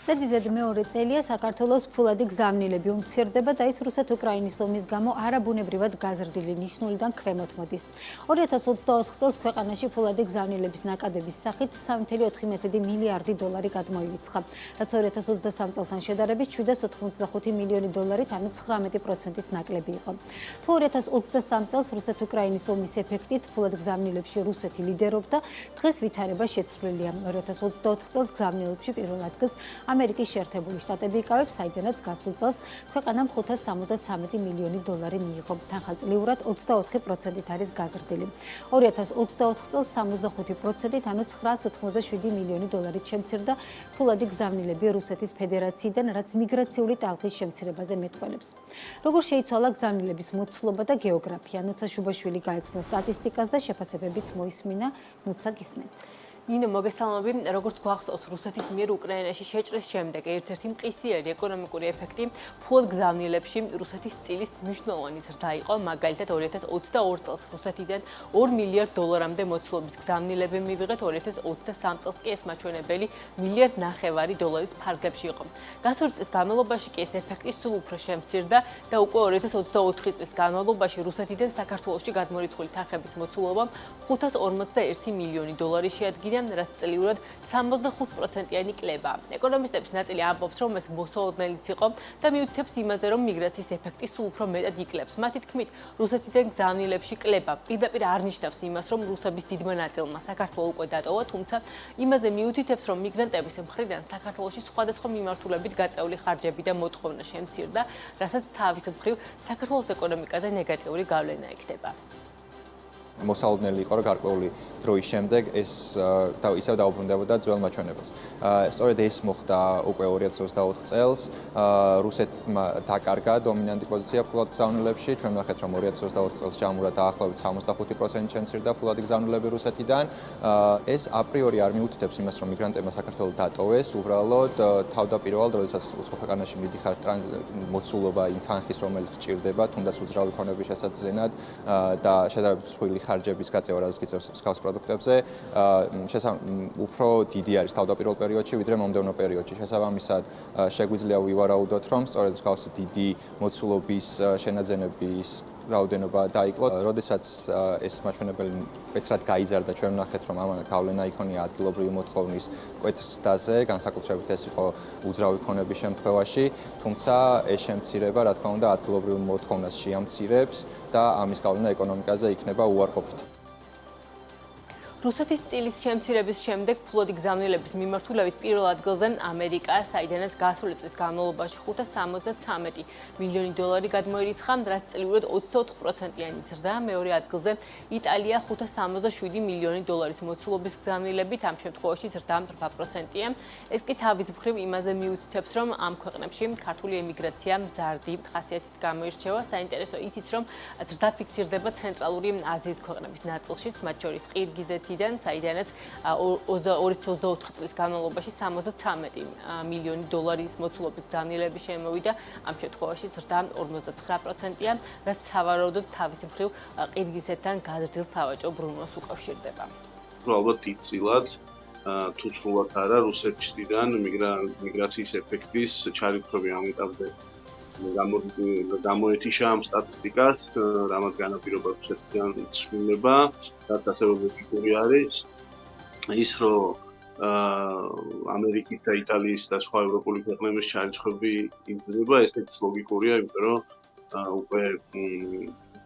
ზედიზედ მეორე წელია საქართველოს ფულადი გზავნილები უმცირდება და ის რუსეთ-უკრაინის ომის გამო არაბუნებრივად გაზრდილი ნიშნულიდან ქვემოთ მოდის. 2024 წელს ქვეყანაში ფულადი გზავნილების ნაკადების სახით 3.4 მილიარდი დოლარი გადმოივიცხა, რაც 2023 წელთან შედარებით 785 მილიონი დოლარით, ანუ 19%-ით ნაკლები იყო. თუ 2023 წელს რუსეთ-უკრაინის ომის ეფექტით ფულად გზავნილებში რუსეთი ლიდერობდა, დღეს ვითარება შეცვლილია. 2024 წელს გზავნილებში პირველ ადგილს ამერიკის შეერთებული შტატები იკავებს, საიდანაც გასულ წელს ქვეყანამ 573 მილიონი დოლარი მიიღო. თანხმწლიურად 24%-ით არის გაზრდილი. 2024 წელს 65%-ით, ანუ 987 მილიონი დოლარით შემცირდა ფულადი გზავნილები რუსეთის ფედერაციიდან, რაც მიგრაციული ტალღის შემცირებაზე მეტყველებს. როგორ შეიცვალა გზავნილების მოცულობა და გეოგრაფია? ნუცა შუბაშვილი გაეცნო სტატისტიკას და შეფასებებიც მოისმინა. ნუცა გისმენთ. ნინო, მოგესალმები. როგორც გვახსოვს, რუსეთის მიერ უკრაინაში შეჭრის შემდეგ ერთ-ერთი მყისიერი ეკონომიკური ეფექტი ფულად გზავნილებში რუსეთის წილის მნიშვნელოვანი ზრდა იყო. მაგალითად, 2022 წელს რუსეთიდან 2 მილიარდ დოლარამდე მოცულობის გზავნილები მივიღეთ, 2023 წელს კი ეს მაჩვენებელი 1.5 მილიარდი დოლარის ფარგლებში იყო. გასული წლის განმავლობაში კი ეს ეფექტი სულ უფრო შემცირდა და უკვე 2024 წლის განმავლობაში რუსეთიდან საქართველოში გადმორიცხული თანხების მოცულობა 541 მილიონი დოლარი შეადგინა, რაც წლიურად 65%-იანი კლებაა. ეკონომისტების ნაწილი ამბობს, რომ ეს მოსალოდნელიც იყო და მიუთითებს იმაზე, რომ მიგრაციის ეფექტი სულ უფრო მეტად იკლებს. მათი თქმით, რუსეთიდან გზავნილებში კლება პირდაპირ არ ნიშნავს იმას, რომ რუსების დიდმა ნაწილმა საქართველო უკვე დატოვა, თუმცა იმაზე მიუთითებს, რომ მიგრანტების მხრიდან საქართველოში სხვადასხვა მიმართულებით გაწეული ხარჯები და მოთხოვნა შემცირდა, რასაც თავის მხრივ საქართველოს ეკონომიკაზე ნეგატიური გავლენა ექნება. მოსალოდნელი იყო, რომ გარკვეული დროის შემდეგ ეს ისევ დაუბრუნდებოდა ძველ მაჩვენებელს. სწორედ ეს მოხდა უკვე 2024 წელს. რუსეთმა დაკარგა დომინანტი პოზიცია ფულად გზავნილებში. ჩვენ ვნახეთ, რომ 2024 წელს ჯამურად დაახლოებით 65% შემცირდა ფულადი გზავნილები რუსეთიდან. ეს აპრიორი არ მიუთითებს იმას, რომ მიგრანტებმა საქართველო დატოვეს, უბრალოდ თავდაპირველად, როდესაც უცხო ქვეყანაში მიდიხარ მოცულობა იმ თანხის, რომელიც გჭირდება, თუნდაც უძრავი ქონების შესაძლებლად და შედარებით მსხვილი ხარჯების გაწევა, რაც გიწევს მსგავს პროდუქტებზე, უფრო დიდი არის თავდაპირველ პერიოდში, ვიდრე მომდევნო პერიოდში. შესაბამისად, შეგვიძლია ვივარაუდოთ, რომ სწორედ მსგავსი დიდი მოცულობის შენაძენების რაოდენობა დაიკლო. როდესაც ეს მაჩვენებელი მკვეთრად გაიზარდა, ჩვენ ვნახეთ, რომ ამან გავლენა იქონია ადგილობრივი მოთხოვნის მკვეთრსდაზე, განსაკუთრებით ეს იყო უძრავი ქონების შემთხვევაში, თუმცა ეს შემცირება, რა თქმა უნდა, ადგილობრივ მოთხოვნას შეამცირებს და ამის გავლენა ეკონომიკაზე იქნება უარყოფითი. რუსეთის წილის შემცირების შემდეგ ფულადი გზავნილების მიმართულებით პირველ ადგილზე ამერიკა, საიდანაც გასული წლის განმავლობაში 573 მილიონი დოლარი გადმოირიცხა, რაც წლიურად 24%-იანი ზრდა. მეორე ადგილზე იტალია 567 მილიონი დოლარის მოცულობის გზავნილებით, ამ შემთხვევაში ზრდა 8%-ია. ეს კი თავის მხრივ იმაზე მიუთითებს, რომ ამ ქვეყნებში ქართული ემიგრაცია მზარდი ხასიათით გამოირჩევა. საინტერესო ისიც, რომ ზრდა ფიქსირდება ცენტრალური აზიის ქვეყნების ნაწილშიც, მათ შორის ყირგიზეთი, საიდანაც 2024 წლის განმავლობაში 73 მილიონი დოლარის მოცულობის გზავნილები შემოვიდა. ამ შემთხვევაში ზრდა 59%-ია, რაც სავარაუდოდ თავის მხრივ ყირგიზეთთან გაზრდილ სავაჭრო ბრუნვას უკავშირდება. ალბათ იწილად თუ სრულად არა რუსეთიდან მიგრაციის ეფექტის ჩარიცხვები ამ ეტაპზე გამოეთიშა ამ სტატისტიკას, რამაც განაპირობა რუსეთიდან ცვლილება, რაც ასევე ლოგიკური არის. ის, რომ ამერიკის და იტალიის და სხვა ევროპული ქვეყნების ჩარიცხვები იზრდება, ესეც ლოგიკურია, იმიტომ რომ უკვე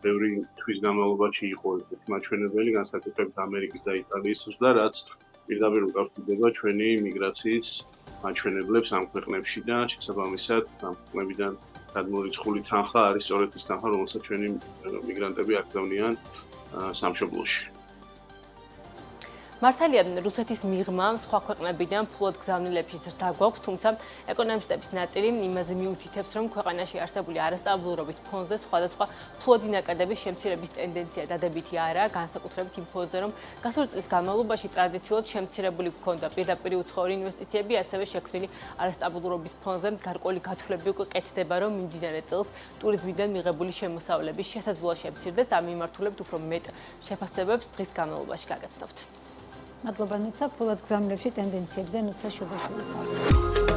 ბევრი თვის განმავლობაში იყო ესეთი მაჩვენებელი, განსაკუთრებით ამერიკის და იტალიის ზრდა, რაც პირდაპირ უკავშირდება ჩვენი მიგრაციის მაჩვენებლებს ამ ქვეყნებში და შესაბამისად ამ ქვეყნებიდან გადმორიცხული თანხა არის სწორედ ის თანხა, რომელსაც ჩვენი მიგრანტები აკრძალავენ სამშობლოში. მართალია, რუსეთის მიღმა სხვა ქვეყნებიდან ფულად გზავნილებში ზრდა გვაქვს, თუმცა ეკონომისტების ნაწილი იმაზე მიუთითებს, რომ ქვეყანაში არსებული არასტაბილურობის ფონზე სხვადასხვა ფულადი ნაკადების შემცირების ტენდენცია დადებითი არაა, განსაკუთრებით იმ ფონზე, რომ გასული წლის განმავლობაში ტრადიციულად შემცირებული ჰქონდა პირდაპირ უცხოური ინვესტიციები, ასევე შექმნილი არასტაბილურობის ფონზე გარკვეული გათვლები უკვე კეთდება, რომ მიმდინარე წელს ტურიზმიდან მიღებული შემოსავლების შესაძლოა შემცირდეს. ამ მიმართულებით უფრო მეტ შეფასებებს დღის განმავლობაში გაგაცნობთ. მადლობა ნუცა, ფულად გზავნილებში ტენდენციებზე ნუცა შუბაშვილის.